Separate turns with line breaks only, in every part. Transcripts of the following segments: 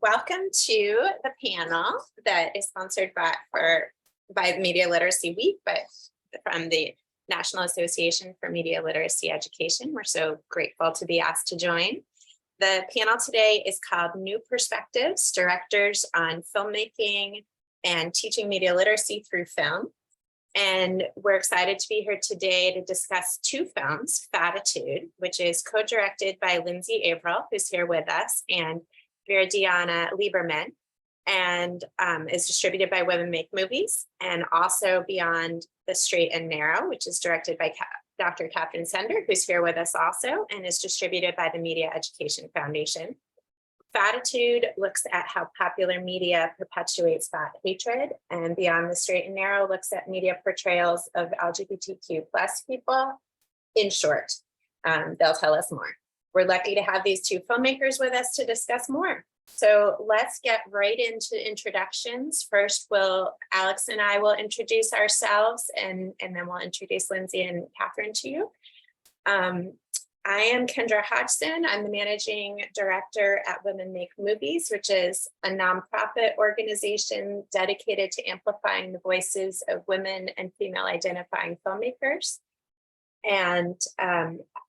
Welcome to the panel that is sponsored by Media Literacy Week, but from the National Association for Media Literacy Education. We're so grateful to be asked to join. The panel today is called New Perspectives, Directors on Filmmaking and Teaching Media Literacy Through Film. And we're excited to be here today to discuss two films, Fattitude, which is co-directed by Lindsey Averill, who's here with us, and Viridiana Lieberman, and is distributed by Women Make Movies, and also Beyond the Straight and Narrow, which is directed by Dr. Katherine Sender, who's here with us also, and is distributed by the Media Education Foundation. Fattitude looks at how popular media perpetuates fat hatred, and Beyond the Straight and Narrow looks at media portrayals of LGBTQ+ people. In short, they'll tell us more. We're lucky to have these two filmmakers with us to discuss more. So let's get right into introductions. First, Alex and I will introduce ourselves, and then we'll introduce Lindsey and Katherine to you. I am Kendra Hodgson. I'm the managing director at Women Make Movies, which is a nonprofit organization dedicated to amplifying the voices of women and female identifying filmmakers. And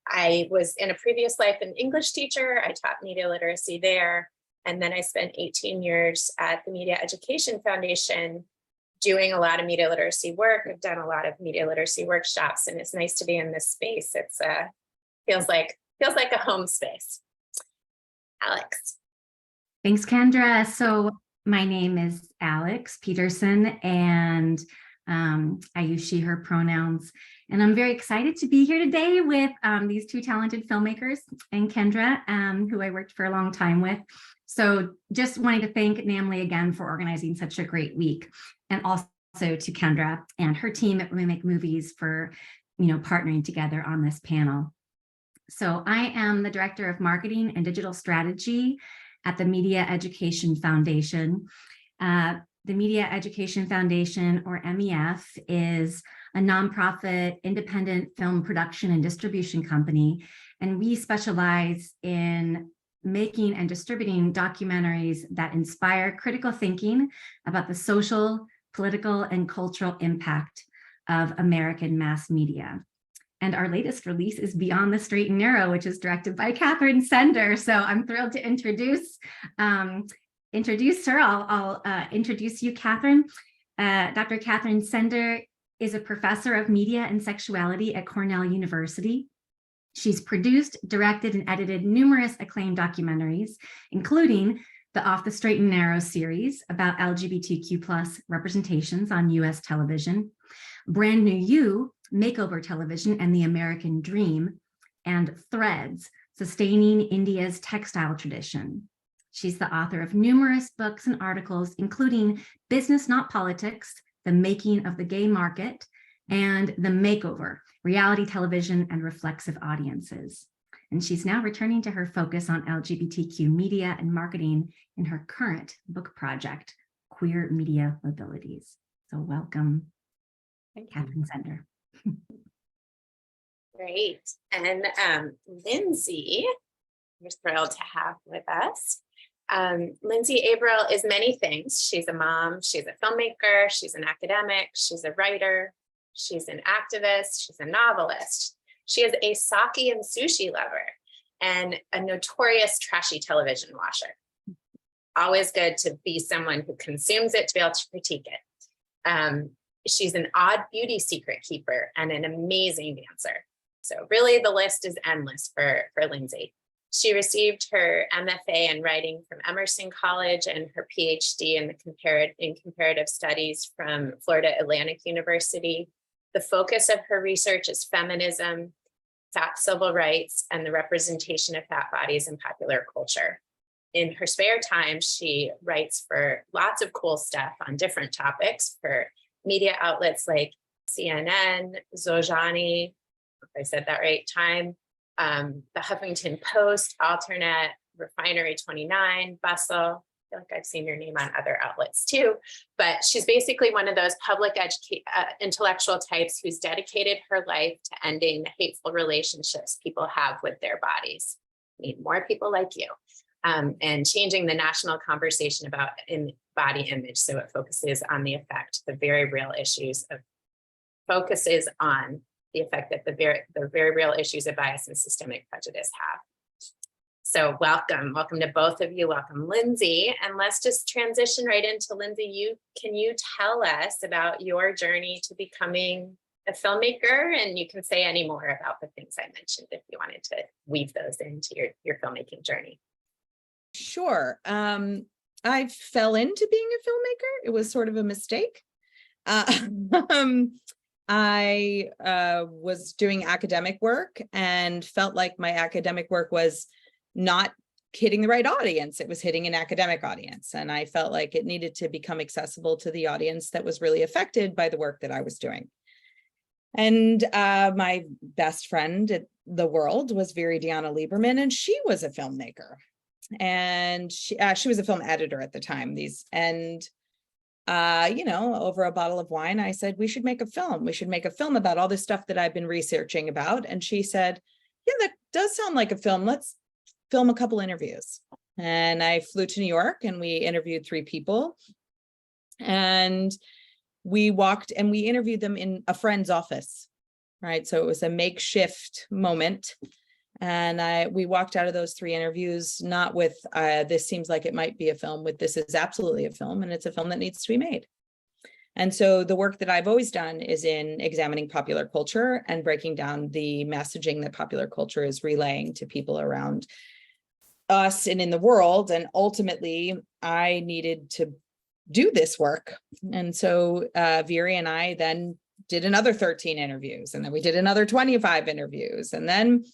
I was in a previous life an English teacher. I taught media literacy there. And then I spent 18 years at the Media Education Foundation doing a lot of media literacy work. I've done a lot of media literacy workshops, and it's nice to be in this space. It's feels like a home space. Alex.
Thanks, Kendra. So my name is Alex Peterson, and I use she, her pronouns. And I'm very excited to be here today with these two talented filmmakers and Kendra, who I worked for a long time with. So just wanting to thank NAMLY again for organizing such a great week, and also to Kendra and her team at Women Make Movies for partnering together on this panel. So I am the Director of Marketing and Digital Strategy at the Media Education Foundation. The Media Education Foundation, or MEF, is a nonprofit independent film production and distribution company, and we specialize in making and distributing documentaries that inspire critical thinking about the social, political, and cultural impact of American mass media. And our latest release is Beyond the Straight and Narrow, which is directed by Katherine Sender. So I'm thrilled to introduce her. I'll introduce you, Katherine. Dr. Katherine Sender is a professor of media and sexuality at Cornell University. She's produced, directed, and edited numerous acclaimed documentaries, including the Off the Straight and Narrow series about LGBTQ+ representations on US television, Brand New You, Makeover Television and the American Dream, and Threads, Sustaining India's Textile Tradition. She's the author of numerous books and articles, including Business Not Politics, The Making of the Gay Market, and The Makeover, Reality Television and Reflexive Audiences. And she's now returning to her focus on LGBTQ media and marketing in her current book project, Queer Media Mobilities. So welcome, Katherine Sender.
Great. And Lindsey, we're thrilled to have with us. Lindsey Averill is many things. She's a mom, she's a filmmaker, she's an academic, she's a writer, she's an activist, she's a novelist. She is a sake and sushi lover and a notorious trashy television watcher. Always good to be someone who consumes it to be able to critique it. She's an odd beauty secret keeper and an amazing dancer. So really the list is endless for Lindsey. She received her MFA in writing from Emerson College and her PhD in comparative studies from Florida Atlantic University. The focus of her research is feminism, fat civil rights, and the representation of fat bodies in popular culture. In her spare time, she writes for lots of cool stuff on different topics for media outlets like CNN, Zojani, if I said that right, Time, the Huffington Post, Alternate, Refinery 29, Bustle. I feel like I've seen your name on other outlets too, but she's basically one of those public intellectual types who's dedicated her life to ending the hateful relationships people have with their bodies. We need more people like you. and changing the national conversation about body image. So it focuses on the effect, the very real issues of focuses on the effect that the very real issues of bias and systemic prejudice have. So welcome to both of you. Welcome, Lindsey. And let's just transition right into Lindsey. Can you tell us about your journey to becoming a filmmaker? And you can say any more about the things I mentioned if you wanted to weave those into your filmmaking journey.
Sure. I fell into being a filmmaker. It was sort of a mistake. I was doing academic work and felt like my academic work was not hitting the right audience. It was hitting an academic audience. And I felt like it needed to become accessible to the audience that was really affected by the work that I was doing. And my best friend in the world was Diana Lieberman, and she was a filmmaker. And she was a film editor at the time. Over a bottle of wine, I said, we should make a film. We should make a film about all this stuff that I've been researching about. And she said, yeah, that does sound like a film. Let's film a couple interviews. And I flew to New York and we interviewed 3 people. And we interviewed them in a friend's office, right? So it was a makeshift moment. And we walked out of those 3 interviews, not with, this seems like it might be a film, with this is absolutely a film, and it's a film that needs to be made. And so the work that I've always done is in examining popular culture and breaking down the messaging that popular culture is relaying to people around us and in the world. And ultimately, I needed to do this work. And so Viri and I then did another 13 interviews, and then we did another 25 interviews. And then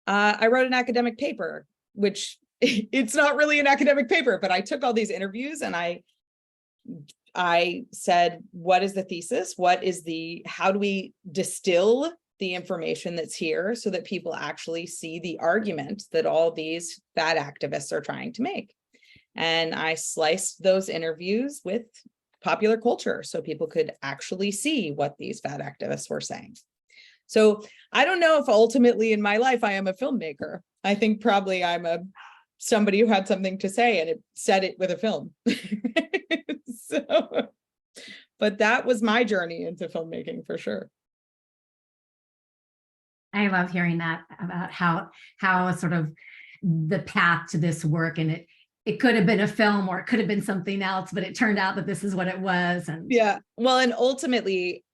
I wrote an academic paper, which it's not really an academic paper, but I took all these interviews and I said, what is the thesis? How do we distill the information that's here so that people actually see the argument that all these bad activists are trying to make? And I sliced those interviews with popular culture so people could actually see what these bad activists were saying. So I don't know if ultimately in my life I am a filmmaker. I think probably I'm somebody who had something to say and it said it with a film. But that was my journey into filmmaking for sure.
I love hearing that about how sort of the path to this work, and it could have been a film or it could have been something else, but it turned out that this is what it was. And
yeah, well, and ultimately,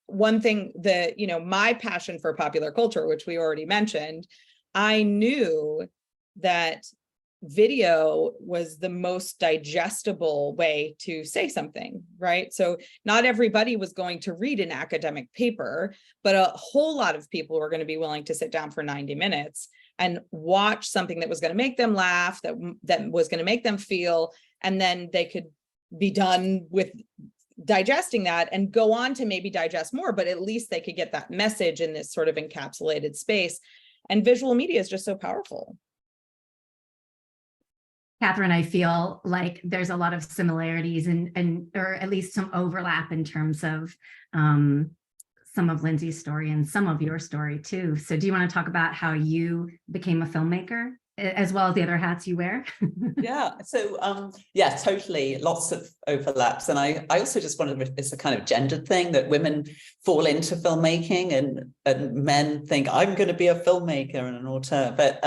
one thing that, my passion for popular culture, which we already mentioned, I knew that video was the most digestible way to say something, right? So not everybody was going to read an academic paper, but a whole lot of people were going to be willing to sit down for 90 minutes and watch something that was going to make them laugh, that was going to make them feel, and then they could be done with digesting that and go on to maybe digest more, but at least they could get that message in this sort of encapsulated space. And visual media is just so powerful.
Katherine, I feel like there's a lot of similarities and or at least some overlap in terms of some of Lindsey's story and some of your story too. So do you want to talk about how you became a filmmaker as well as the other hats you wear?
Yeah, so yeah, totally, lots of overlaps. And I also just wondered if it's a kind of gendered thing that women fall into filmmaking and men think I'm going to be a filmmaker and an auteur. But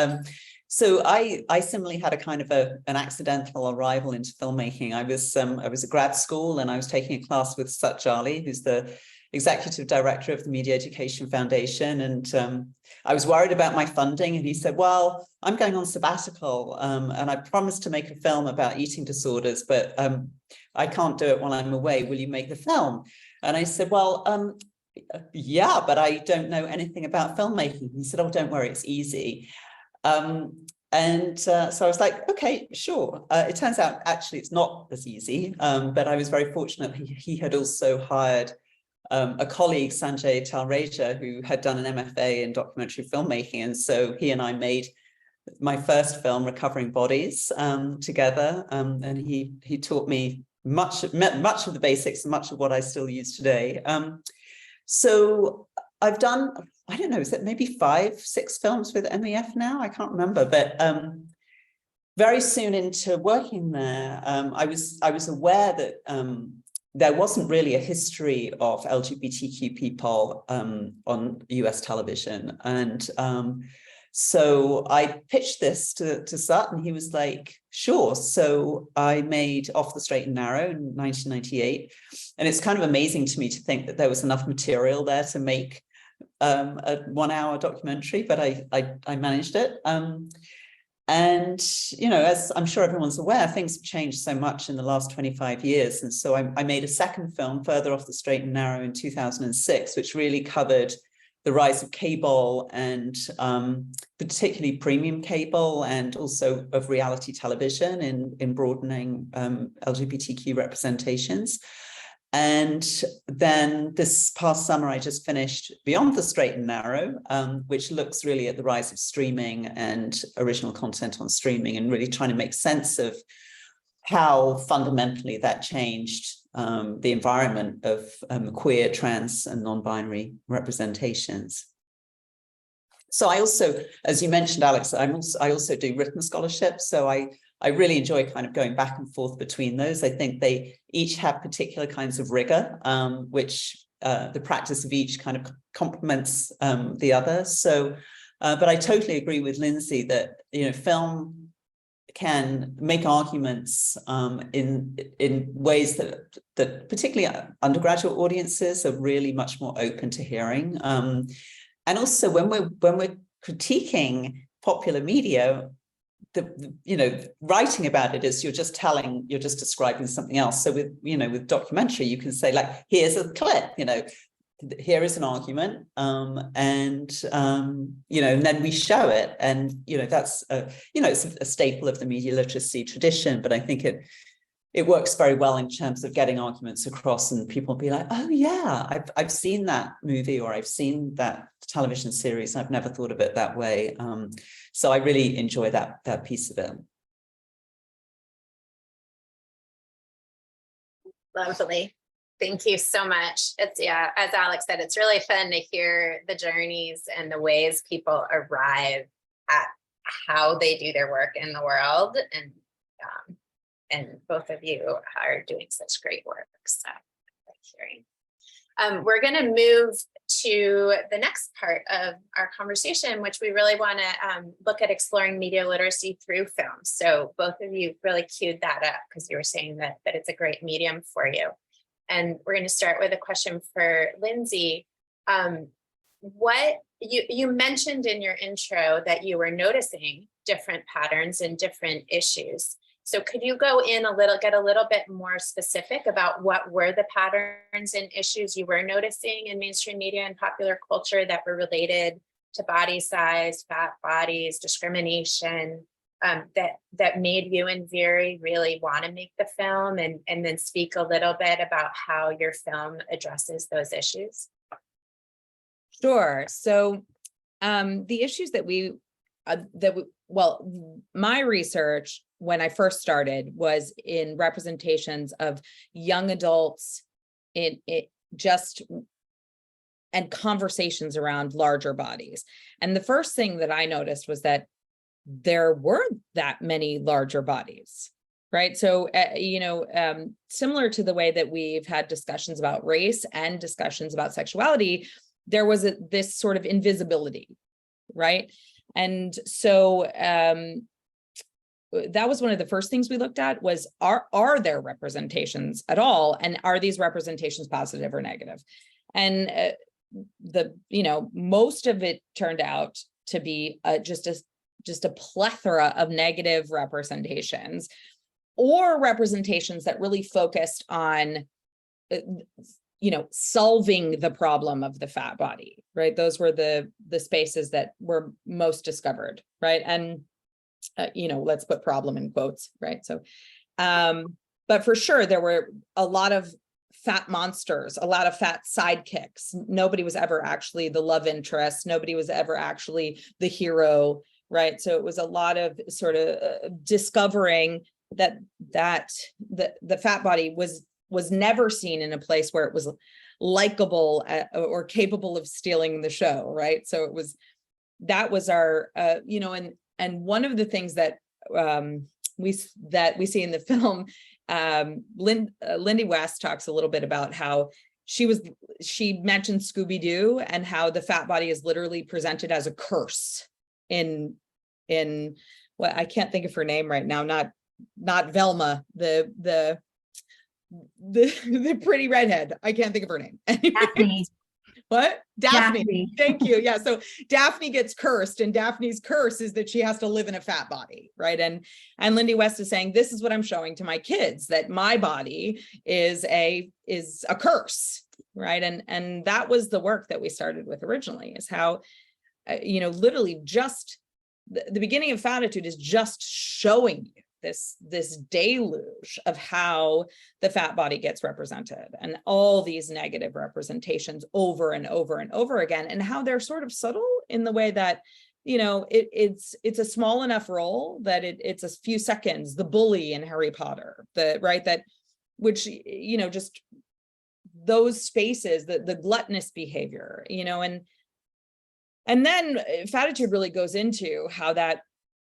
so I similarly had a kind of an accidental arrival into filmmaking. I was at grad school and I was taking a class with Sut Jali, who's the executive director of the Media Education Foundation. And I was worried about my funding. And he said, well, I'm going on sabbatical and I promised to make a film about eating disorders, but I can't do it while I'm away. Will you make the film? And I said, well, yeah, but I don't know anything about filmmaking. He said, oh, don't worry, it's easy. So I was like, okay, sure. It turns out actually it's not as easy, but I was very fortunate. He had also hired a colleague, Sanjay Talreja, who had done an MFA in documentary filmmaking. And so he and I made my first film, Recovering Bodies, together. And he taught me much of the basics, much of what I still use today. So I've done, I don't know, is it maybe 5, 6 films with MEF now? I can't remember, but very soon into working there, I was aware that there wasn't really a history of LGBTQ people on US television. And so I pitched this to Sut, and he was like, sure. So I made Off the Straight and Narrow in 1998. And it's kind of amazing to me to think that there was enough material there to make a 1 hour documentary, but I managed it. And, you know, as I'm sure everyone's aware, things have changed so much in the last 25 years. And so I made a second film, Further Off the Straight and Narrow, in 2006, which really covered the rise of cable, and particularly premium cable, and also of reality television in broadening LGBTQ representations. And then this past summer, I just finished Beyond the Straight and Narrow, which looks really at the rise of streaming and original content on streaming, and really trying to make sense of how fundamentally that changed the environment of queer, trans, and non-binary representations. So I also, as you mentioned, Alex, I also do written scholarship. So I really enjoy kind of going back and forth between those. I think they each have particular kinds of rigor, which the practice of each kind of complements the other. So, but I totally agree with Lindsey that, you know, film can make arguments in ways that particularly undergraduate audiences are really much more open to hearing. And also when we're critiquing popular media, you know, writing about it is you're just describing something else. So with, you know, with documentary, you can say, like, here's a clip, you know, here is an argument, and you know, and then we show it, and you know, that's you know, it's a staple of the media literacy tradition. But I think it works very well in terms of getting arguments across, and people be like, oh yeah, I've seen that movie, or I've seen that television series. I've never thought of it that way. So I really enjoy that piece of it.
Lovely. Thank you so much. It's, yeah, as Alex said, it's really fun to hear the journeys and the ways people arrive at how they do their work in the world. And both of you are doing such great work. So I like hearing. We're going to move to the next part of our conversation, which we really want to look at exploring media literacy through film. So both of you really queued that up because you were saying that it's a great medium for you. And we're going to start with a question for Lindsey. What you mentioned in your intro that you were noticing different patterns and different issues. So could you go in get a little bit more specific about what were the patterns and issues you were noticing in mainstream media and popular culture that were related to body size, fat bodies, discrimination, that made you and Viri really want to make the film, and then speak a little bit about how your film addresses those issues?
Sure. So the issues well, my research when I first started was in representations of young adults and conversations around larger bodies. And the first thing that I noticed was that there weren't that many larger bodies, right? So, similar to the way that we've had discussions about race and discussions about sexuality, there was this sort of invisibility, right? And so that was one of the first things we looked at was, are there representations at all? And are these representations positive or negative? And most of it turned out to be just a plethora of negative representations, or representations that really focused on solving the problem of the fat body, right? Those were the spaces that were most discovered, right? And let's put problem in quotes, right? So but for sure there were a lot of fat monsters, a lot of fat sidekicks. Nobody was ever actually the love interest. Nobody was ever actually the hero, right? So it was a lot of sort of discovering that the fat body was never seen in a place where it was likable or capable of stealing the show, right? So that was our, and one of the things that we see in the film, Lindy West talks a little bit about how she mentioned Scooby-Doo and how the fat body is literally presented as a curse in what I can't think of her name right now, not Velma, the pretty redhead. I can't think of her name.
Daphne.
What? Daphne.
Daphne.
Thank you. Yeah. So Daphne gets cursed, and Daphne's curse is that she has to live in a fat body, right? And Lindy West is saying, this is what I'm showing to my kids, that my body is a curse, right? And that was the work that we started with originally, is how, literally just the beginning of Fattitude is just showing you this deluge of how the fat body gets represented, and all these negative representations over and over and over again, and how they're sort of subtle in the way that, it's a small enough role that it's a few seconds. The bully in Harry Potter, which, just those spaces, the gluttonous behavior, and then Fattitude really goes into how that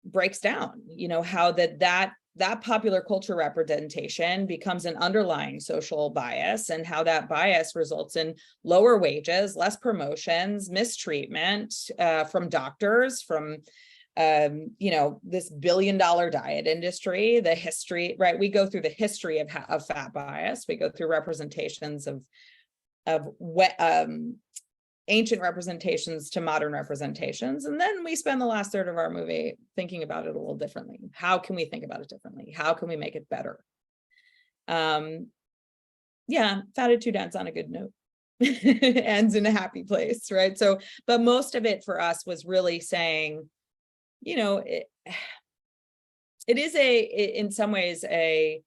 breaks down, how that popular culture representation becomes an underlying social bias, and how that bias results in lower wages, less promotions, mistreatment from doctors, from this $1 billion diet industry, the history, right? We go through the history of fat bias. We go through representations of ancient representations to modern representations. And then we spend the last third of our movie thinking about it a little differently. How can we think about it differently? How can we make it better? Fattitude ends on a good note. Ends in a happy place, right? So, but most of it for us was really saying, it is in some ways a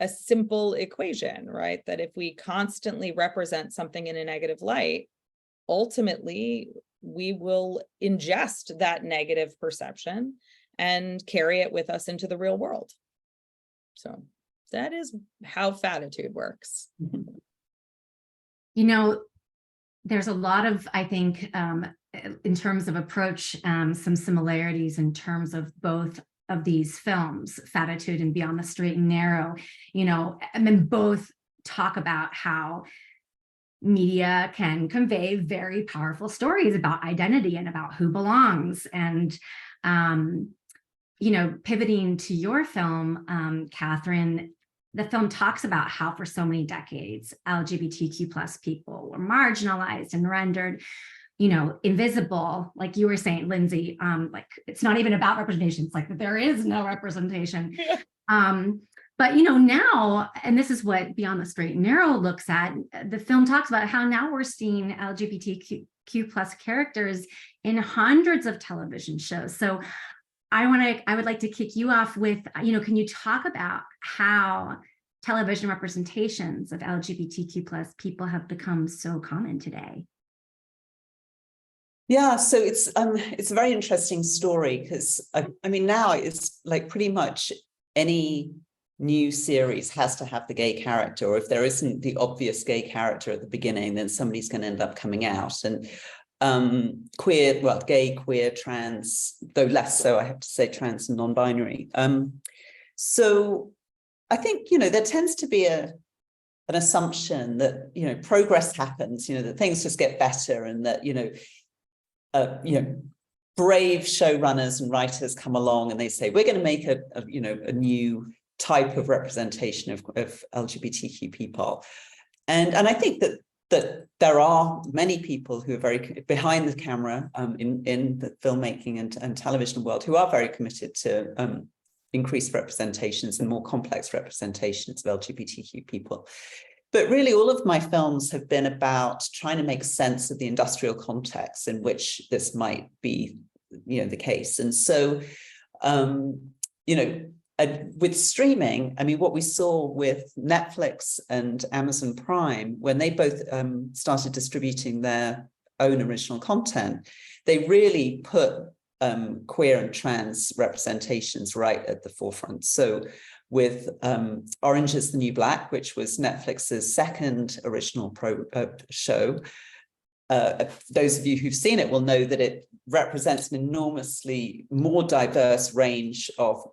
simple equation, right? That if we constantly represent something in a negative light, ultimately, we will ingest that negative perception and carry it with us into the real world. So that is how Fattitude works.
There's a lot of, I think, in terms of approach, some similarities in terms of both of these films, Fattitude and Beyond the Straight and Narrow, and then both talk about how media can convey very powerful stories about identity and about who belongs. And, pivoting to your film, Katherine, the film talks about how for so many decades, LGBTQ plus people were marginalized and rendered, invisible. Like you were saying, Lindsey, it's not even about representation. It's like there is no representation. But, now, and this is what Beyond the Straight and Narrow looks at, the film talks about how now we're seeing LGBTQ plus characters in hundreds of television shows. So I would like to kick you off with, can you talk about how television representations of LGBTQ plus people have become so common today?
Yeah, so it's a very interesting story, because now it's like pretty much any new series has to have the gay character, or if there isn't the obvious gay character at the beginning, then somebody's going to end up coming out. And gay, queer, trans, though less so, I have to say, trans and non-binary. So I think, there tends to be an assumption that, progress happens, that things just get better, and that, brave showrunners and writers come along and they say, we're going to make a new type of representation of LGBTQ people. And I think that there are many people who are very behind the camera in the filmmaking and television world who are very committed to increased representations and more complex representations of LGBTQ people. But really, all of my films have been about trying to make sense of the industrial context in which this might be, the case. And so, with streaming, what we saw with Netflix and Amazon Prime, when they both started distributing their own original content, they really put queer and trans representations right at the forefront. So with Orange is the New Black, which was Netflix's second original show, those of you who've seen it will know that it represents an enormously more diverse range of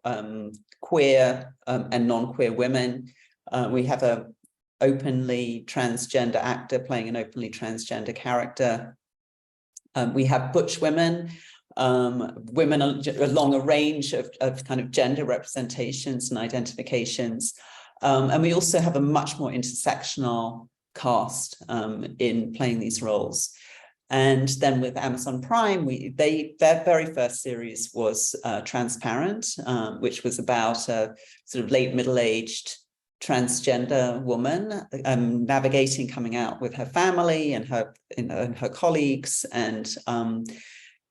queer and non-queer women. We have a openly transgender actor playing an openly transgender character. We have butch women, women along a range of kind of gender representations and identifications. And we also have a much more intersectional cast in playing these roles. And then with Amazon Prime, their very first series was Transparent, which was about a sort of late middle-aged transgender woman navigating coming out with her family and her colleagues, and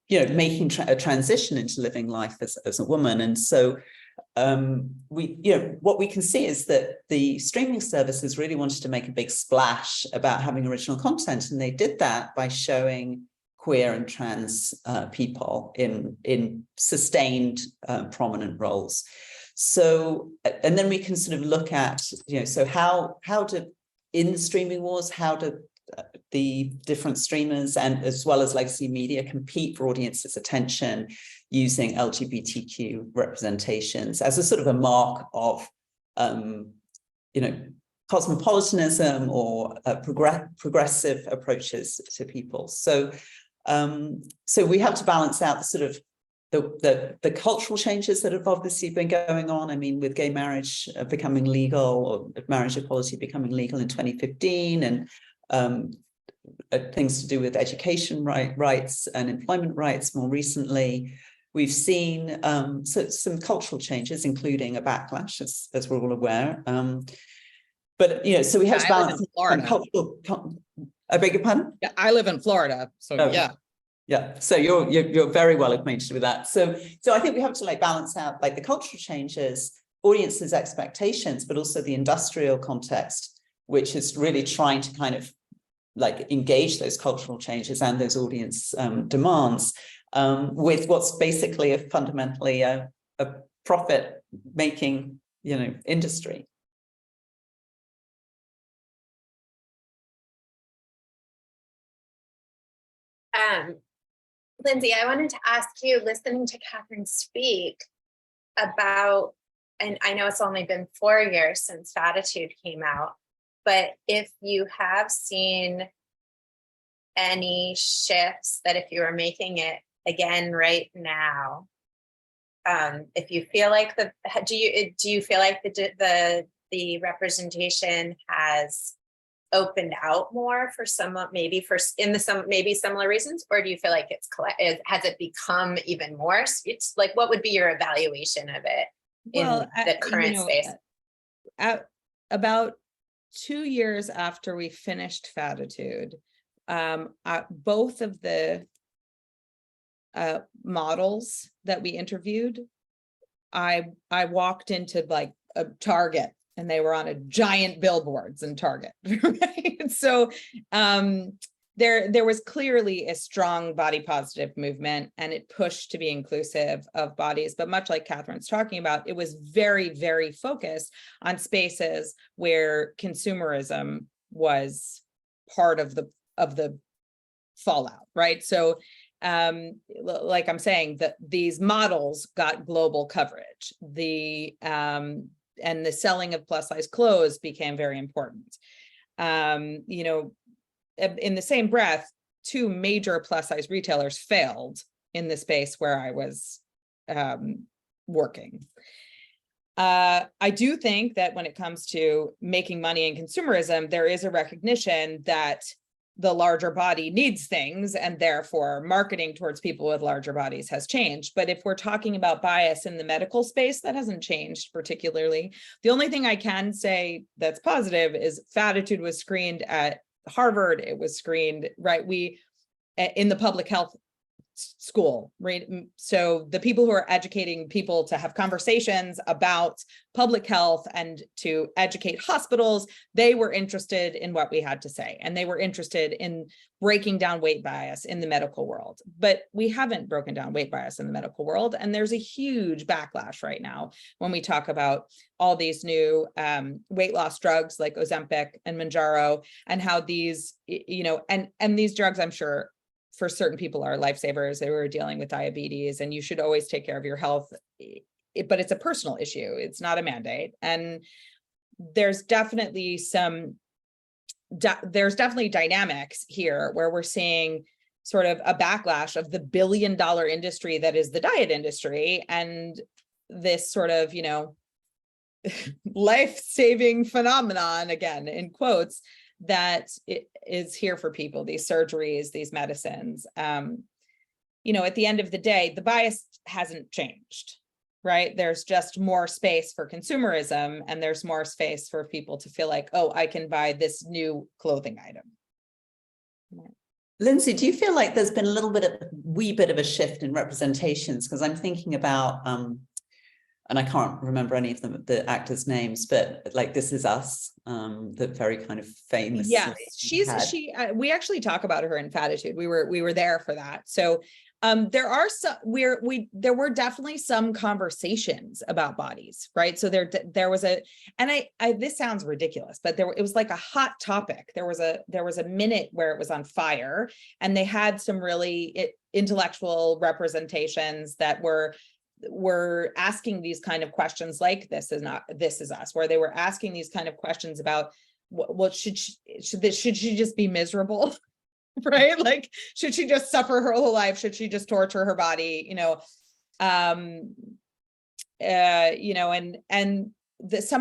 making a transition into living life as a woman. And so what we can see is that the streaming services really wanted to make a big splash about having original content, and they did that by showing queer and trans people in sustained prominent roles. So, and then we can sort of look at, so how do, in the streaming wars, how do the different streamers and as well as legacy media compete for audiences' attention using LGBTQ representations as a sort of a mark of, cosmopolitanism or progressive approaches to people. So, so we have to balance out the sort of the cultural changes that have obviously been going on. I mean, with gay marriage becoming legal, or marriage equality becoming legal in 2015, and things to do with education rights and employment rights more recently. We've seen some cultural changes, including a backlash, as we're all aware. But so we have to balance cultural. I beg your pardon?
Yeah, I live in Florida, so yeah.
Yeah, so you're very well acquainted with that. So I think we have to balance out the cultural changes, audiences' expectations, but also the industrial context, which is really trying to kind of engage those cultural changes and those audience demands with what's basically fundamentally a profit-making industry.
Lindsey, I wanted to ask you, listening to Katherine speak about, and I know it's only been 4 years since Fattitude came out, but if you have seen any shifts that if you were making it again right now, if you feel like do you feel like the representation has opened out more for some, maybe similar reasons, or do you feel like has it become even more? It's what would be your evaluation of it in the current space?
About 2 years after we finished Fattitude, both of the models that we interviewed, I walked into a Target and they were on a giant billboards in Target, right? So there was clearly a strong body positive movement, and it pushed to be inclusive of bodies. But much like Katherine's talking about, it was very, very focused on spaces where consumerism was part of the fallout, right? So like I'm saying, that these models got global coverage. And the selling of plus size clothes became very important. In the same breath, 2 major plus size retailers failed in the space where I was working. I do think that when it comes to making money and consumerism, there is a recognition that the larger body needs things, and therefore marketing towards people with larger bodies has changed. But if we're talking about bias in the medical space, that hasn't changed particularly. The only thing I can say that's positive is Fattitude was screened at Harvard. It was screened, right? In the public health school, right? So the people who are educating people to have conversations about public health and to educate hospitals, they were interested in what we had to say. And they were interested in breaking down weight bias in the medical world. But we haven't broken down weight bias in the medical world. And there's a huge backlash right now when we talk about all these new weight loss drugs like Ozempic and Mounjaro, and how these, and these drugs, I'm sure, for certain people are lifesavers. They were dealing with diabetes, and you should always take care of your health, but it's a personal issue. It's not a mandate. And there's definitely dynamics here where we're seeing sort of a backlash of the billion-dollar industry that is the diet industry, and this sort of, life-saving phenomenon, again, in quotes, that is here for people, these surgeries, these medicines. At the end of the day, the bias hasn't changed, right? There's just more space for consumerism, and there's more space for people to feel like, oh, I can buy this new clothing item.
Lindsey, do you feel like there's been a wee bit of a shift in representations? Because I'm thinking about, and I can't remember any of the actors' names, but like This Is Us, the very kind of famous.
Yes, we actually talk about her in Fattitude. We were there for that. So there were definitely some conversations about bodies, right? So there was this sounds ridiculous, but it was like a hot topic. There was a minute where it was on fire, and they had some really intellectual representations that were asking these kind of questions, like This Is Us, where they were asking these kind of questions about what should she just be miserable? Right? Like, should she just suffer her whole life? Should she just torture her body? Some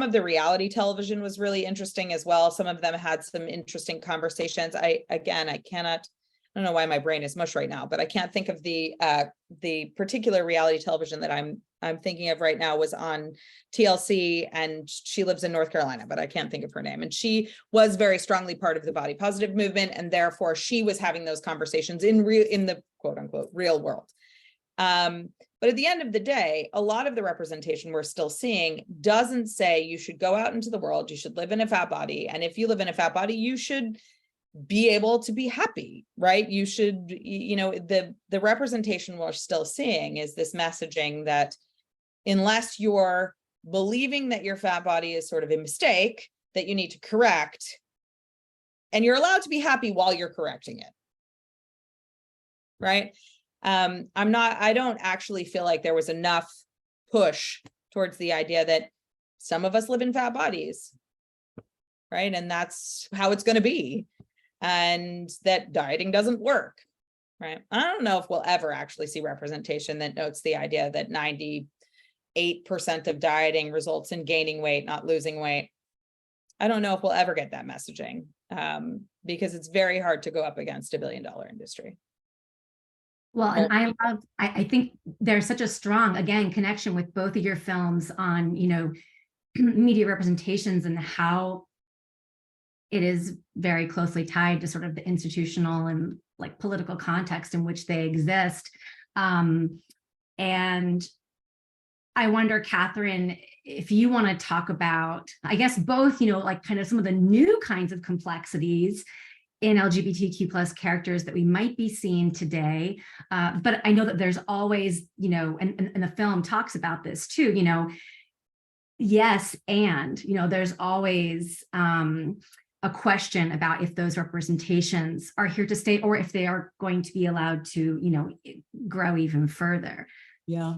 of the reality television was really interesting as well. Some of them had some interesting conversations. I don't know why my brain is mush right now, but I can't think of the particular reality television that I'm thinking of right now was on TLC, and she lives in North Carolina, but I can't think of her name. And she was very strongly part of the body positive movement, and therefore she was having those conversations in the quote unquote real world. But at the end of the day, a lot of the representation we're still seeing doesn't say you should go out into the world, you should live in a fat body, and if you live in a fat body, you should be able to be happy, right? You should, the representation we're still seeing is this messaging that unless you're believing that your fat body is sort of a mistake that you need to correct, and you're allowed to be happy while you're correcting it, right? I don't actually feel like there was enough push towards the idea that some of us live in fat bodies, right? And that's how it's going to be. And that dieting doesn't work, right? I don't know if we'll ever actually see representation that notes the idea that 98% of dieting results in gaining weight, not losing weight. I don't know if we'll ever get that messaging, because it's very hard to go up against $1 billion industry.
Well, and I think there's such a strong, again, connection with both of your films on, media representations and how it is very closely tied to sort of the institutional and like political context in which they exist. And I wonder, Katherine, if you want to talk about, I guess, both, like kind of some of the new kinds of complexities in LGBTQ plus characters that we might be seeing today. But I know that there's always, and the film talks about this too, yes, and, there's always a question about if those representations are here to stay or if they are going to be allowed to, grow even further.
Yeah.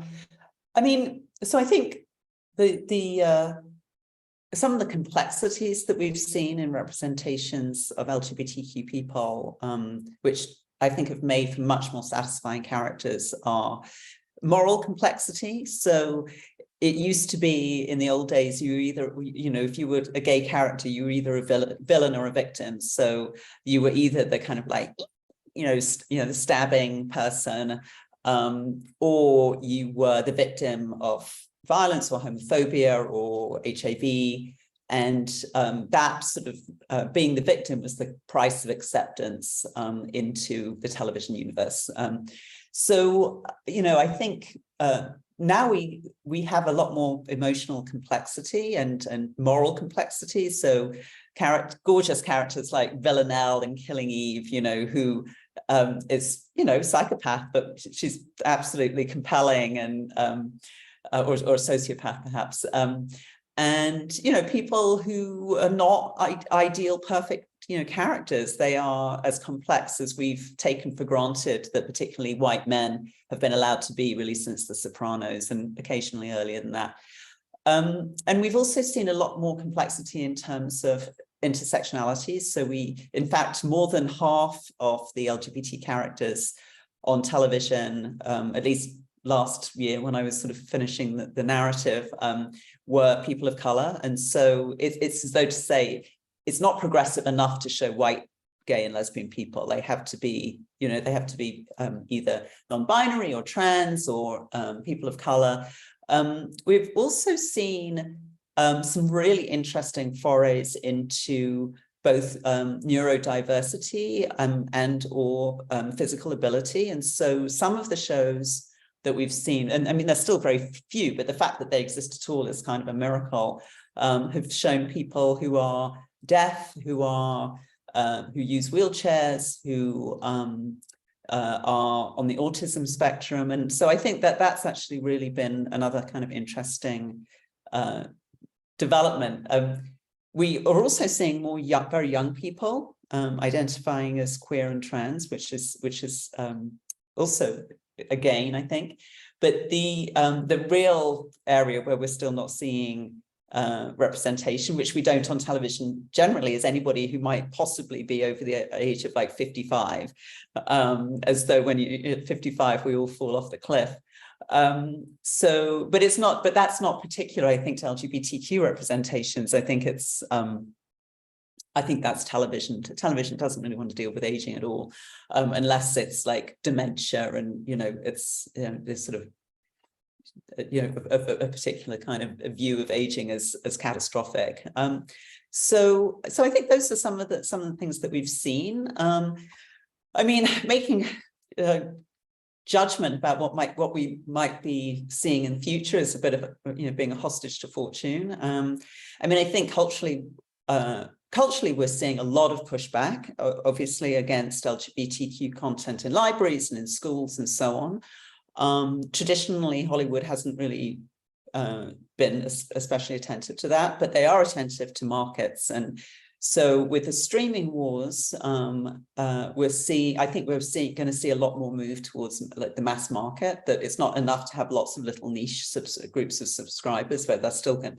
I mean, so I think some of the complexities that we've seen in representations of LGBTQ people, which I think have made for much more satisfying characters, are moral complexity. So it used to be in the old days, you either, if you were a gay character, you were either a villain or a victim. So you were either the kind of like, the stabbing person, or you were the victim of violence or homophobia or HIV. And that sort of being the victim was the price of acceptance into the television universe. So, I think now we have a lot more emotional complexity and moral complexity. So gorgeous characters like Villanelle in Killing Eve, who is, psychopath, but she's absolutely compelling and or a sociopath perhaps. And, people who are not ideal, perfect, characters. They are as complex as we've taken for granted that particularly white men have been allowed to be, really, since The Sopranos, and occasionally earlier than that. And we've also seen a lot more complexity in terms of intersectionality. So in fact, more than half of the LGBT characters on television, at least last year when I was sort of finishing the narrative, were people of color. And so it's as though to say, it's not progressive enough to show white, gay and lesbian people. They have to be, either non-binary or trans or people of color. We've also seen some really interesting forays into both neurodiversity and or physical ability. And so some of the shows that we've seen, and I mean, there's still very few, but the fact that they exist at all is kind of a miracle, have shown people who are deaf, who use wheelchairs, who are on the autism spectrum. And so I think that that's actually really been another kind of interesting development. We are also seeing more very young people identifying as queer and trans, which is also a gain, I think. But the real area where we're still not seeing representation, which we don't on television generally, is anybody who might possibly be over the age of like 55, as though when you're 55 we all fall off the cliff. But that's not particular, I think, to LGBTQ representations. I think it's I think that's television. Television doesn't really want to deal with aging at all, unless it's like dementia and it's this sort of a particular kind of view of aging as catastrophic. So I think those are some of the things that we've seen. I mean, making judgment about what we might be seeing in the future is a bit of being a hostage to fortune. I mean, I think culturally we're seeing a lot of pushback, obviously, against LGBTQ content in libraries and in schools and so on. Traditionally, Hollywood hasn't really been especially attentive to that, but they are attentive to markets. And so with the streaming wars, I think we're going to see a lot more move towards like the mass market, that it's not enough to have lots of little niche groups of subscribers, but they're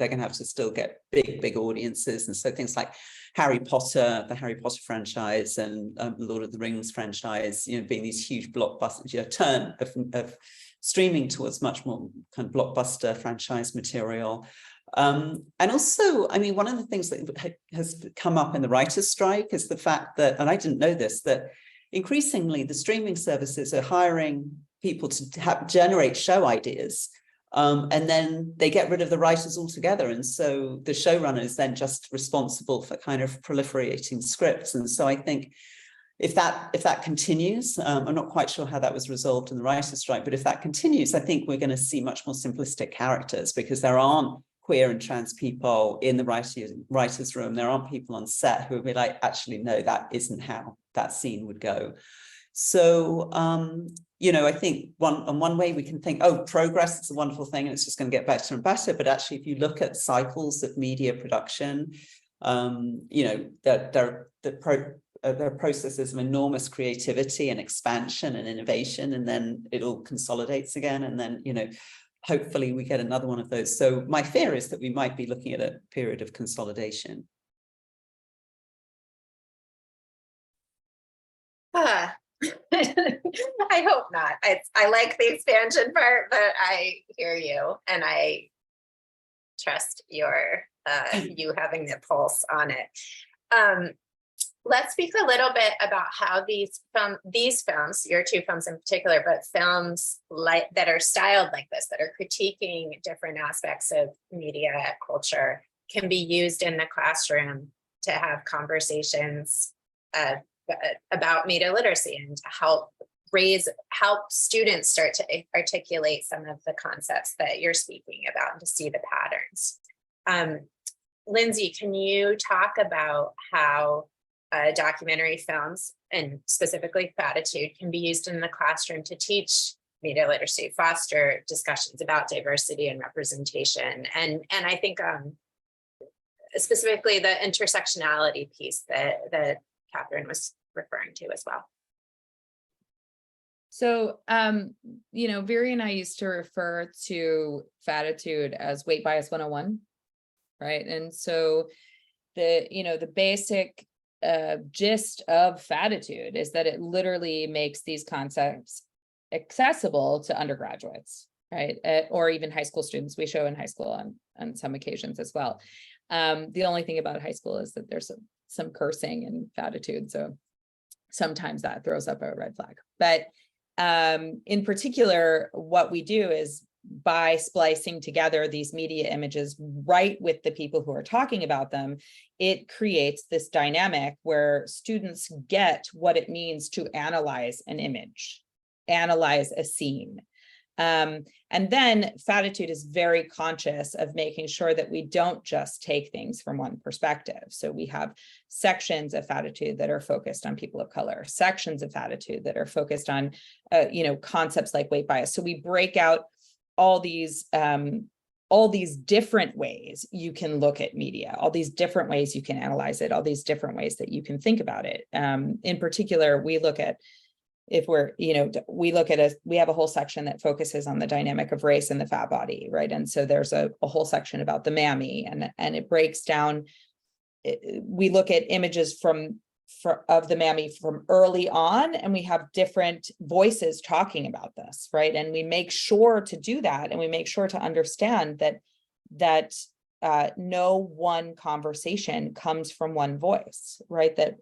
going to have to still get big audiences. And so things like Harry Potter, the Harry Potter franchise, and the Lord of the Rings franchise, being these huge blockbusters, turn of streaming towards much more kind of blockbuster franchise material. And also, I mean, one of the things that has come up in the writers' strike is the fact that, and I didn't know this, that increasingly the streaming services are hiring people to generate show ideas, and then they get rid of the writers altogether. And so the showrunner is then just responsible for kind of proliferating scripts. And so I think if that continues, I'm not quite sure how that was resolved in the writers' strike, but if that continues, I think we're going to see much more simplistic characters, because there aren't queer and trans people in the writers' room. There aren't people on set who will be like, actually, no, that isn't how that scene would go. So, I think one way we can think, oh, progress is a wonderful thing and it's just going to get better and better. But actually, if you look at cycles of media production, there are processes of enormous creativity and expansion and innovation, and then it all consolidates again. And then, hopefully we get another one of those. So my fear is that we might be looking at a period of consolidation.
I hope not. I like the expansion part, but I hear you, and I trust you having the pulse on it. Let's speak a little bit about how these films, your two films in particular, but films that are styled like this, that are critiquing different aspects of media culture, can be used in the classroom to have conversations about media literacy and to help help students start to articulate some of the concepts that you're speaking about and to see the patterns. Lindsey, can you talk about how documentary films, and specifically Fattitude, can be used in the classroom to teach media literacy, foster discussions about diversity and representation, and I think specifically the intersectionality piece that Katherine was referring to as well.
So, Viri and I used to refer to Fattitude as weight bias 101, right? And so the basic gist of Fattitude is that it literally makes these concepts accessible to undergraduates, right? Or even high school students. We show in high school on some occasions as well. The only thing about high school is that there's some cursing in Fattitude, so sometimes that throws up a red flag. But in particular, what we do is by splicing together these media images right with the people who are talking about them, it creates this dynamic where students get what it means to analyze an image, analyze a scene. And then Fattitude is very conscious of making sure that we don't just take things from one perspective. So we have sections of Fattitude that are focused on people of color, sections of Fattitude that are focused on, concepts like weight bias. So we break out all these different ways you can look at media, all these different ways you can analyze it, all these different ways that you can think about it. In particular, we look at, we have a whole section that focuses on the dynamic of race in the fat body, right? And so there's a whole section about the mammy, and it breaks down, we look at images of the mammy from early on, and we have different voices talking about this, right? And we make sure to do that, and we make sure to understand that no one conversation comes from one voice, right? That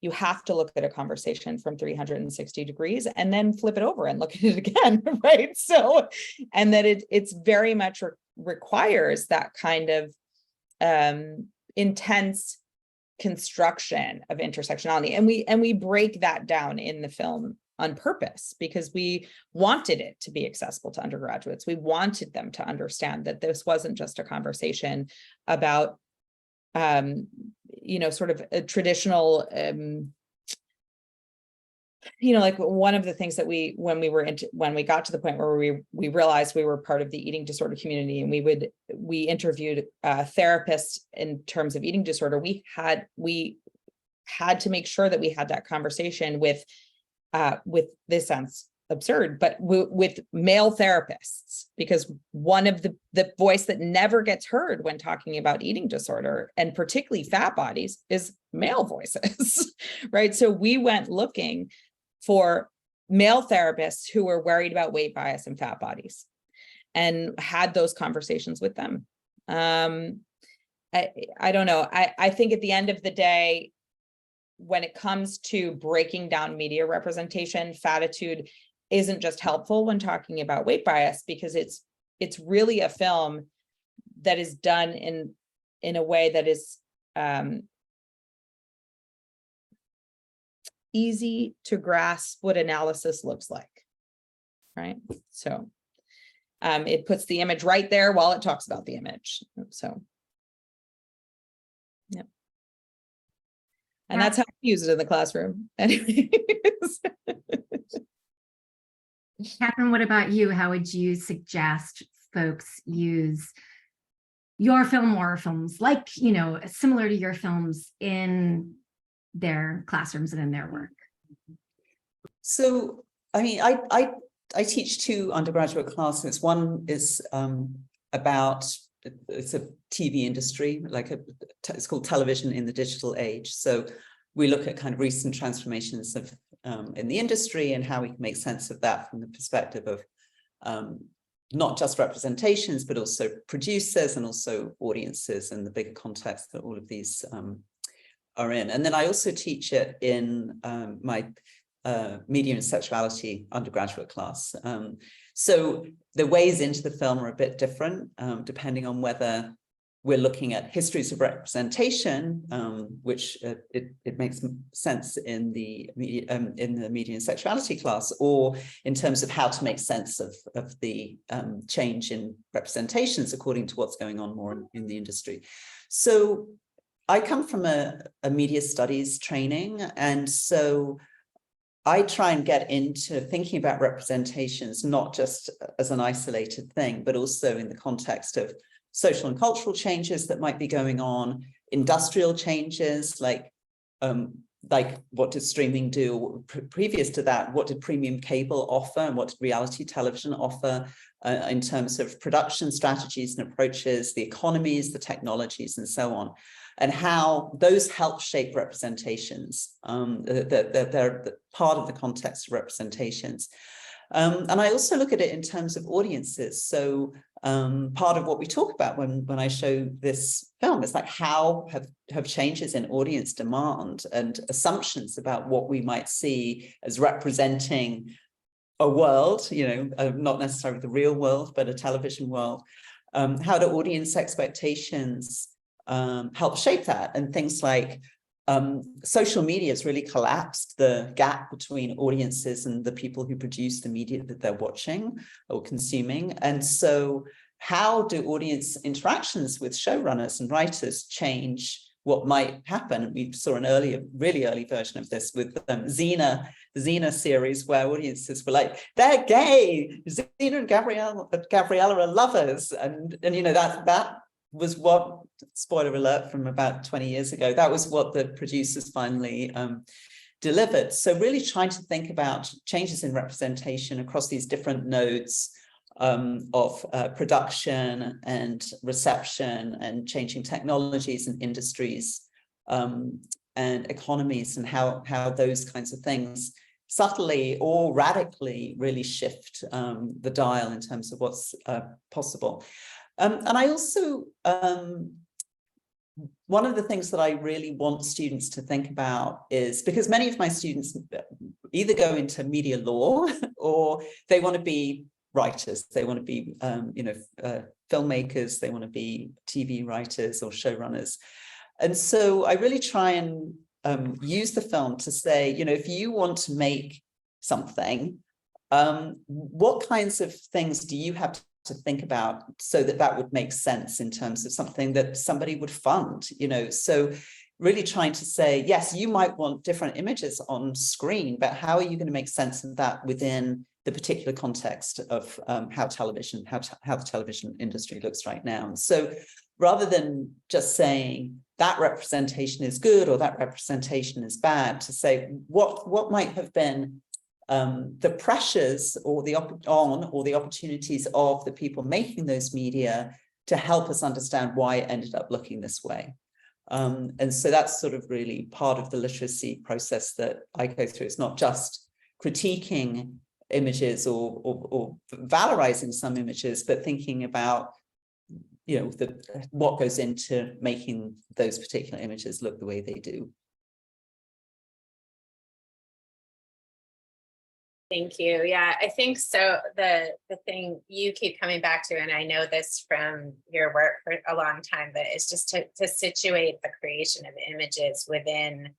you have to look at a conversation from 360 degrees and then flip it over and look at it again, right? So, and that it's very much requires that kind of intense construction of intersectionality. And we break that down in the film on purpose because we wanted it to be accessible to undergraduates. We wanted them to understand that this wasn't just a conversation about sort of a traditional, like one of the things that when we got to the point where we realized we were part of the eating disorder community, and we interviewed therapists in terms of eating disorder, we had to make sure that we had that conversation with this sounds absurd, but with male therapists, because one of the voice that never gets heard when talking about eating disorder, and particularly fat bodies, is male voices, right? So we went looking for male therapists who were worried about weight bias and fat bodies and had those conversations with them. I don't know. I think at the end of the day, when it comes to breaking down media representation, Fattitude isn't just helpful when talking about weight bias, because it's really a film that is done in a way that is easy to grasp what analysis looks like, right? So it puts the image right there while it talks about the image. So, yep. And that's how we use it in the classroom. Anyways.
Katherine, what about you? How would you suggest folks use your film or films like, similar to your films in their classrooms and in their work?
So, I mean, I teach two undergraduate classes. One is about, it's a TV industry, it's called Television in the Digital Age. So we look at kind of recent transformations of in the industry and how we can make sense of that from the perspective of not just representations, but also producers and also audiences and the bigger context that all of these are in. And then I also teach it in my media and sexuality undergraduate class. So the ways into the film are a bit different, depending on whether we're looking at histories of representation, which it makes sense in the media and sexuality class, or in terms of how to make sense of the change in representations according to what's going on more in the industry. So I come from a media studies training, and so I try and get into thinking about representations, not just as an isolated thing, but also in the context of social and cultural changes that might be going on, industrial changes, like what did streaming do? Previous to that, what did premium cable offer, and what did reality television offer in terms of production strategies and approaches, the economies, the technologies, and so on, and how those help shape representations. They're part of the context of representations. And I also look at it in terms of audiences. So part of what we talk about when I show this film is like how have changes in audience demand and assumptions about what we might see as representing a world, not necessarily the real world, but a television world. How do audience expectations help shape that? And things like social media has really collapsed the gap between audiences and the people who produce the media that they're watching or consuming. And so how do audience interactions with showrunners and writers change what might happen? We saw an really early version of this with Xena, the Xena series, where audiences were like, they're gay, Xena and Gabriella are lovers. And that was what, spoiler alert from about 20 years ago, that was what the producers finally delivered. So really trying to think about changes in representation across these different nodes of production and reception, and changing technologies and industries and economies, and how those kinds of things subtly or radically really shift the dial in terms of what's possible. And I also, one of the things that I really want students to think about is, because many of my students either go into media law or they want to be writers, they want to be, filmmakers, they want to be TV writers or showrunners. And so I really try and use the film to say, if you want to make something, what kinds of things do you have to think about so that would make sense in terms of something that somebody would fund, so really trying to say, yes, you might want different images on screen, but how are you going to make sense of that within the particular context of how the television industry looks right now? And so rather than just saying that representation is good or that representation is bad, to say what might have been the pressures or the opportunities of the people making those media to help us understand why it ended up looking this way. And so that's sort of really part of the literacy process that I go through. It's not just critiquing images or valorizing some images, but thinking about what goes into making those particular images look the way they do.
Thank you. Yeah, I think so. The thing you keep coming back to, and I know this from your work for a long time, that is just to situate the creation of images within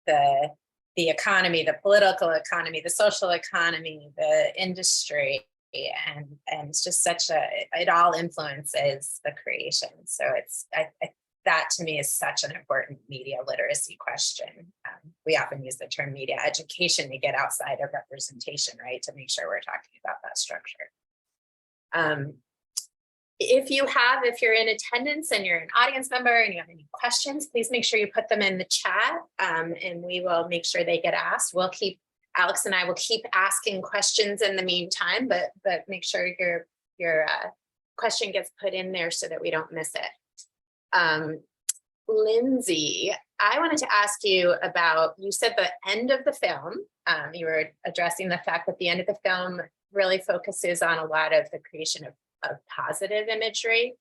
the economy, the political economy, the social economy, the industry, and it's just it all influences the creation. So that to me is such an important media literacy question. We often use the term media education to get outside of representation, right? To make sure we're talking about that structure. If you're in attendance and you're an audience member and you have any questions, please make sure you put them in the chat, and we will make sure they get asked. Alex and I will keep asking questions in the meantime, but make sure your question gets put in there so that we don't miss it. Lindsey, I wanted to ask you about, you said the end of the film, you were addressing the fact that the end of the film really focuses on a lot of the creation of positive imagery.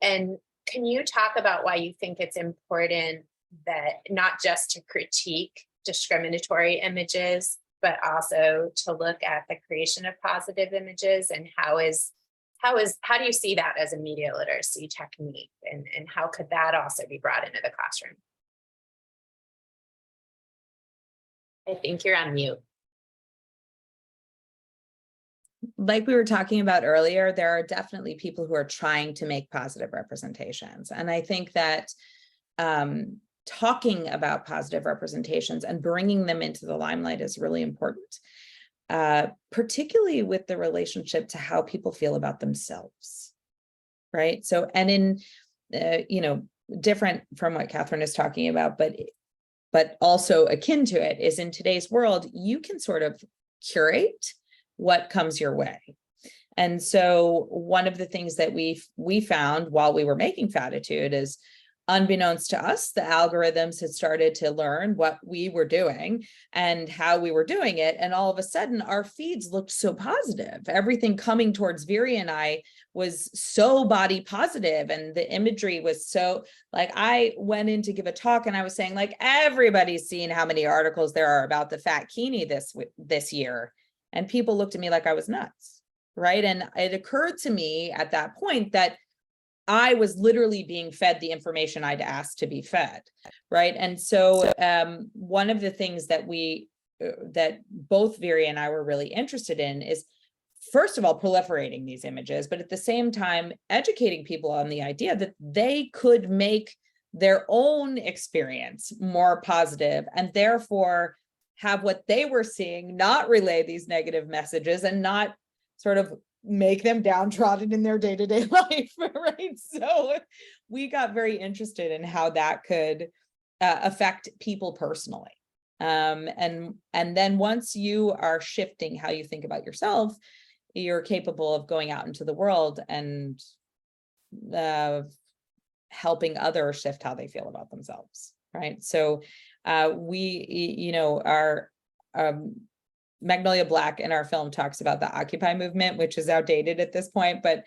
And can you talk about why you think it's important that not just to critique discriminatory images, but also to look at the creation of positive images, and how is how do you see that as a media literacy technique, and how could that also be brought into the classroom? I think you're on mute.
Like we were talking about earlier, there are definitely people who are trying to make positive representations. And I think that talking about positive representations and bringing them into the limelight is really important, particularly with the relationship to how people feel about themselves, right? So, and in, different from what Katherine is talking about, but also akin to it is in today's world, you can sort of curate what comes your way. And so one of the things that we found while we were making Fattitude is, unbeknownst to us, the algorithms had started to learn what we were doing and how we were doing it. And all of a sudden, our feeds looked so positive. Everything coming towards Viri and I was so body positive, and the imagery was so, like, I went in to give a talk and I was saying, like, everybody's seen how many articles there are about the fat kini this year. And people looked at me like I was nuts, right? And it occurred to me at that point that I was literally being fed the information I'd asked to be fed, right? And so one of the things that that both Viri and I were really interested in is, first of all, proliferating these images, but at the same time, educating people on the idea that they could make their own experience more positive, and therefore have what they were seeing not relay these negative messages and not sort of make them downtrodden in their day-to-day life, right? So we got very interested in how that could affect people personally. And then once you are shifting how you think about yourself, you're capable of going out into the world and helping others shift how they feel about themselves, right? So our Magnolia Black in our film talks about the Occupy movement, which is outdated at this point, but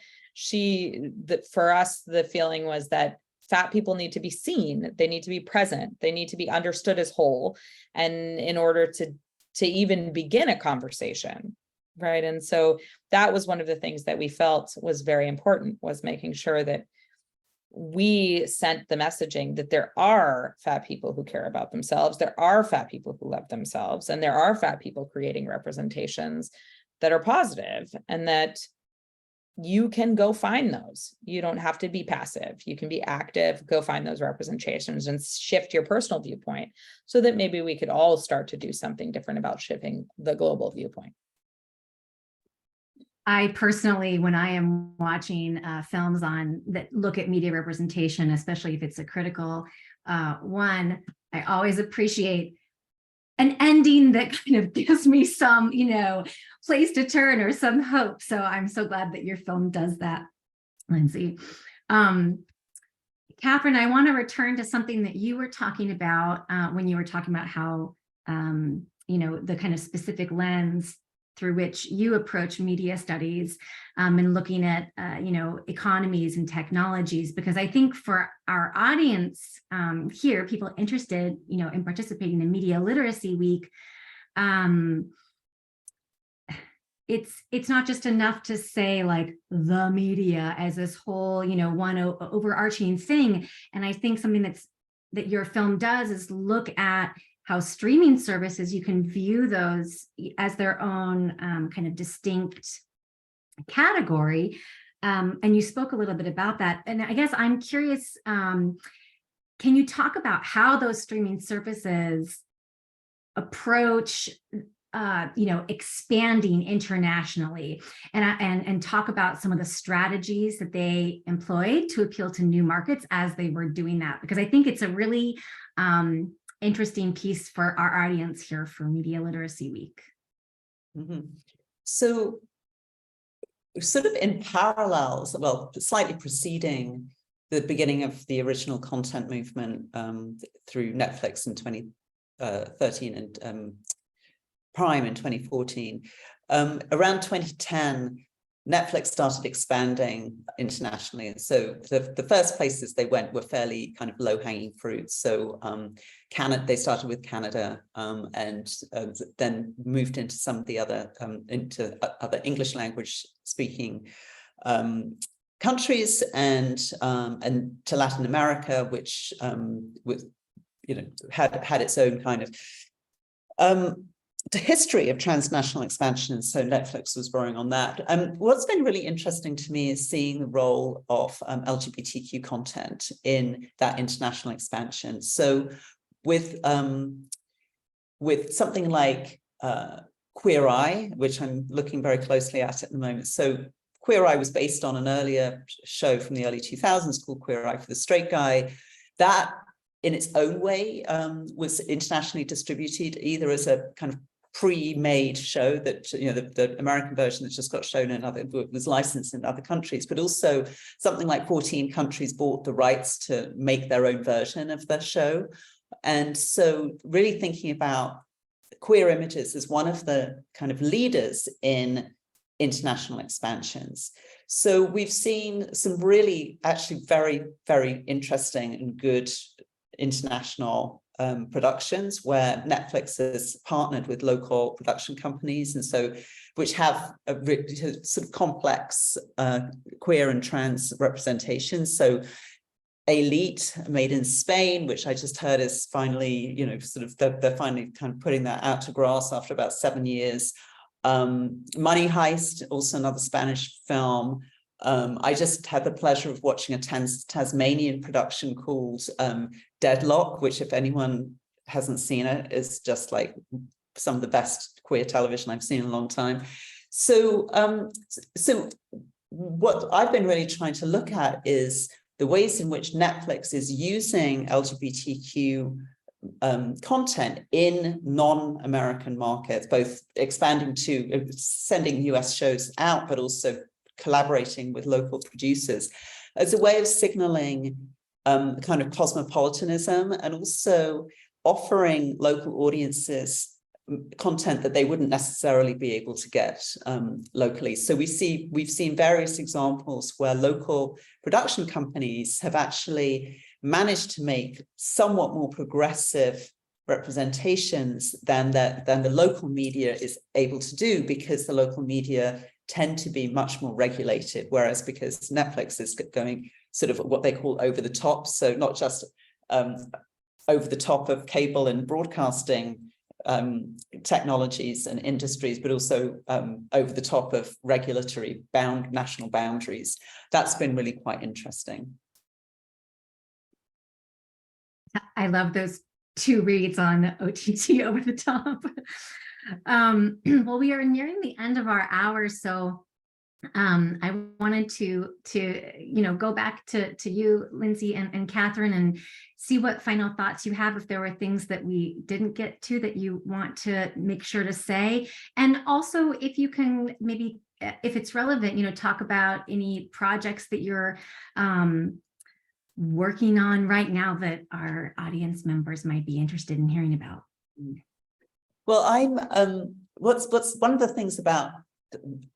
for us, the feeling was that fat people need to be seen, they need to be present, they need to be understood as whole, and in order to even begin a conversation, right? And so that was one of the things that we felt was very important, was making sure that we sent the messaging that there are fat people who care about themselves, there are fat people who love themselves, and there are fat people creating representations that are positive, and that you can go find those. You don't have to be passive. You can be active, go find those representations and shift your personal viewpoint, so that maybe we could all start to do something different about shifting the global viewpoint.
I personally, when I am watching films that look at media representation, especially if it's a critical one, I always appreciate an ending that kind of gives me some, place to turn or some hope. So I'm so glad that your film does that, Lindsey. Katherine, I want to return to something that you were talking about when you were talking about how, the kind of specific lens through which you approach media studies and looking at, economies and technologies, because I think for our audience here, people interested, in participating in Media Literacy Week, it's not just enough to say like the media as this whole, one overarching thing. And I think something that your film does is look at how streaming services, you can view those as their own kind of distinct category. And you spoke a little bit about that. And I guess I'm curious, can you talk about how those streaming services approach, expanding internationally, and talk about some of the strategies that they employed to appeal to new markets as they were doing that? Because I think it's a really interesting piece for our audience here for Media Literacy Week.
Mm-hmm. So sort of in parallels, well, slightly preceding the beginning of the original content movement through Netflix in 2013 and Prime in 2014, around 2010, Netflix started expanding internationally. And so the first places they went were fairly kind of low-hanging fruits. So they started with Canada and then moved into some of the other, into other English language speaking countries and to Latin America, which was, had its own kind of the history of transnational expansion. So Netflix was drawing on that. What's been really interesting to me is seeing the role of LGBTQ content in that international expansion. So with something like Queer Eye, which I'm looking very closely at the moment. So Queer Eye was based on an earlier show from the early 2000s called Queer Eye for the Straight Guy. That in its own way was internationally distributed, either as a kind of pre-made show that, the American version that just got shown in other, was licensed in other countries, but also something like 14 countries bought the rights to make their own version of the show. And so really thinking about queer images as one of the kind of leaders in international expansions. So we've seen some really actually very, very interesting and good international productions where Netflix has partnered with local production companies, and so which have a sort of complex queer and trans representation. So Elite, made in Spain, which I just heard is finally, they're finally kind of putting that out to grass after about 7 years. Money Heist, also another Spanish film. I just had the pleasure of watching a Tasmanian production called Deadlock, which, if anyone hasn't seen it, is just like some of the best queer television I've seen in a long time. So, so what I've been really trying to look at is the ways in which Netflix is using LGBTQ content in non-American markets, both expanding to sending US shows out, but also collaborating with local producers as a way of signaling kind of cosmopolitanism, and also offering local audiences content that they wouldn't necessarily be able to get locally. So we've seen various examples where local production companies have actually managed to make somewhat more progressive representations than the local media is able to do, because the local media tend to be much more regulated, whereas because Netflix is going sort of what they call over the top, so not just over the top of cable and broadcasting technologies and industries, but also over the top of regulatory national boundaries. That's been really quite interesting.
I love those two reads on OTT, over the top. Well, we are nearing the end of our hour, so I wanted to go back to you, Lindsey and Katherine, and see what final thoughts you have, if there were things that we didn't get to that you want to make sure to say. And also, if you can maybe, if it's relevant, talk about any projects that you're working on right now that our audience members might be interested in hearing about.
Well, I'm what's one of the things about,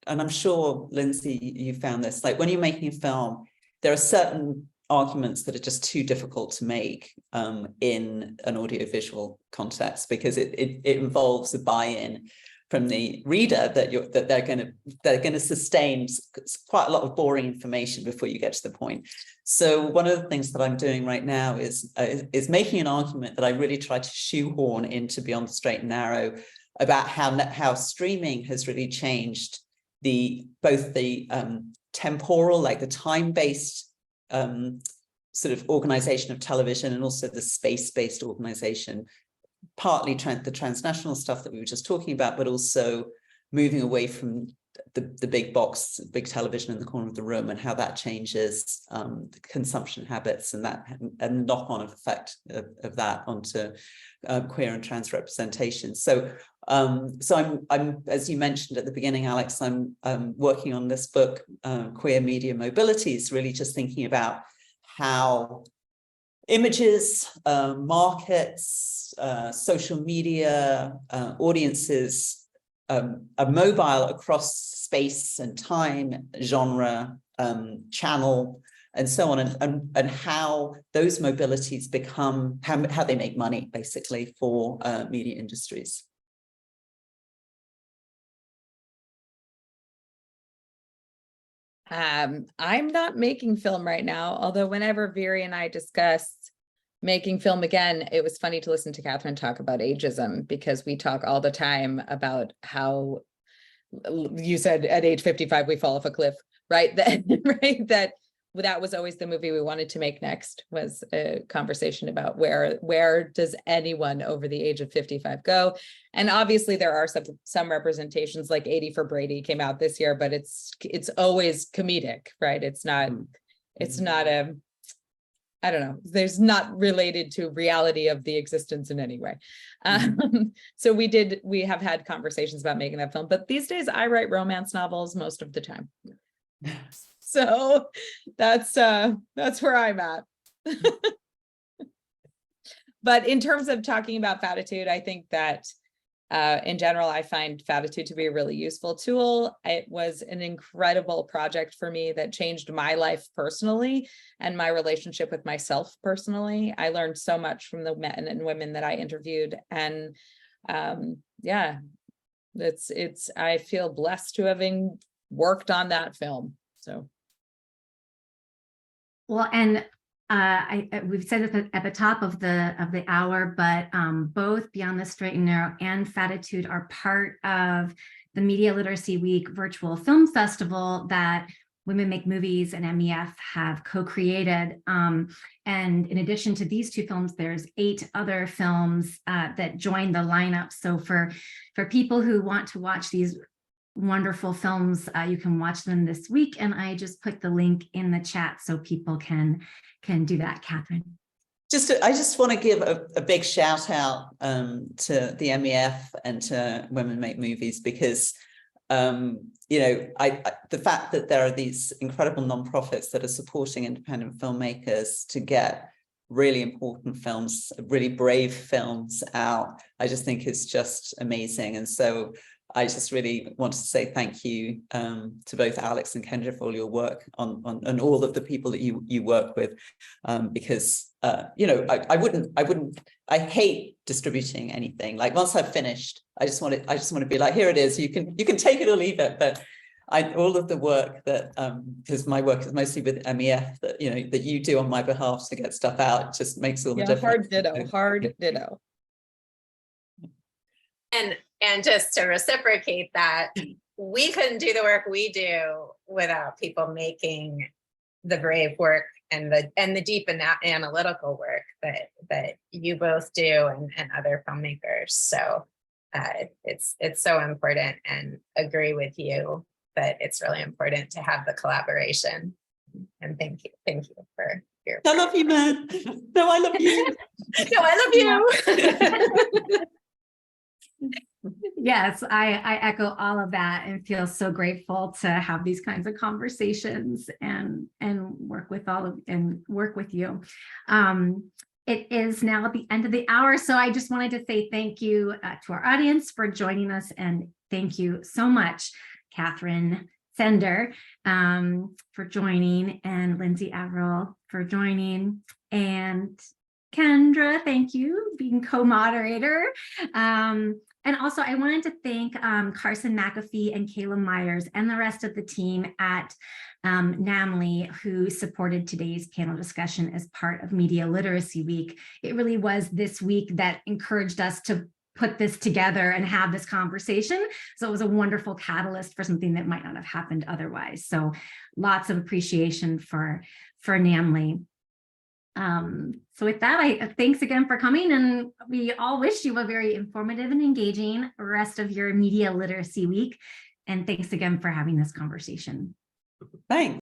and I'm sure, Lindsey, you found this, like when you're making a film, there are certain arguments that are just too difficult to make in an audiovisual context, because it involves a buy-in from the reader that they're going to sustain quite a lot of boring information before you get to the point. So one of the things that I'm doing right now is making an argument that I really try to shoehorn into Beyond the Straight and Narrow, about how streaming has really changed both the temporal, like the time-based sort of organization of television, and also the space-based organization, partly the transnational stuff that we were just talking about, but also moving away from the big box, big television in the corner of the room, and how that changes consumption habits and knock-on effect of that onto queer and trans representation. So I'm, as you mentioned at the beginning, Alex, I'm working on this book, Queer Media Mobilities, really just thinking about how images, markets, social media, audiences are mobile across space and time, genre, channel, and so on, and how those mobilities become, how they make money, basically, for media industries.
I'm not making film right now, although whenever Viri and I discussed making film again, it was funny to listen to Katherine talk about ageism, because we talk all the time about how you said at age 55 we fall off a cliff, right? That was always the movie we wanted to make next, was a conversation about where does anyone over the age of 55 go? And obviously there are some representations, like 80 for Brady came out this year, but it's always comedic, right? It's not I don't know, there's not related to reality of the existence in any way. So we have had conversations about making that film, but these days I write romance novels most of the time. So that's where I'm at. But in terms of talking about Fattitude, I think that in general, I find Fattitude to be a really useful tool. It was an incredible project for me that changed my life personally and my relationship with myself personally. I learned so much from the men and women that I interviewed, and yeah, I feel blessed to having worked on that film. So.
Well, and we've said it at the top of the hour, but both Beyond the Straight and Narrow and Fattitude are part of the Media Literacy Week virtual film festival that Women Make Movies and MEF have co-created. And in addition to these two films, there's 8 other films that join the lineup. So for people who want to watch these wonderful films, you can watch them this week, and I just put the link in the chat so people can do that. Katherine.
I just want to give a big shout out to the MEF and to Women Make Movies, because you know, the fact that there are these incredible nonprofits that are supporting independent filmmakers to get really important films, really brave films out, I just think is just amazing. And so I just really want to say thank you to both Alex and Kendra for all your work on all of the people that you work with, because you know, I hate distributing anything. Like, once I've finished, I just want to be like, here it is. You can take it or leave it. But all of the work that because my work is mostly with MEF, that that you do on my behalf to get stuff out, just makes all the difference.
Hard ditto.
And just to reciprocate that, we couldn't do the work we do without people making the brave work and the deep and analytical work that you both do, and other filmmakers. So it's so important, and agree with you that it's really important to have the collaboration. And thank you for your.
I love you, man. No, I love you.
No, I love you.
Yes, I echo all of that and feel so grateful to have these kinds of conversations and work with you. It is now at the end of the hour, so I just wanted to say thank you to our audience for joining us, and thank you so much, Katherine Sender, for joining, and Lindsey Averill for joining, and Kendra, thank you, being co-moderator. And also I wanted to thank Carson McAfee and Kayla Myers and the rest of the team at NAMLY, who supported today's panel discussion as part of Media Literacy Week. It really was this week that encouraged us to put this together and have this conversation. So it was a wonderful catalyst for something that might not have happened otherwise. So lots of appreciation for NAMLY. So with that, thanks again for coming, and we all wish you a very informative and engaging rest of your Media Literacy Week. And thanks again for having this conversation.
Thanks.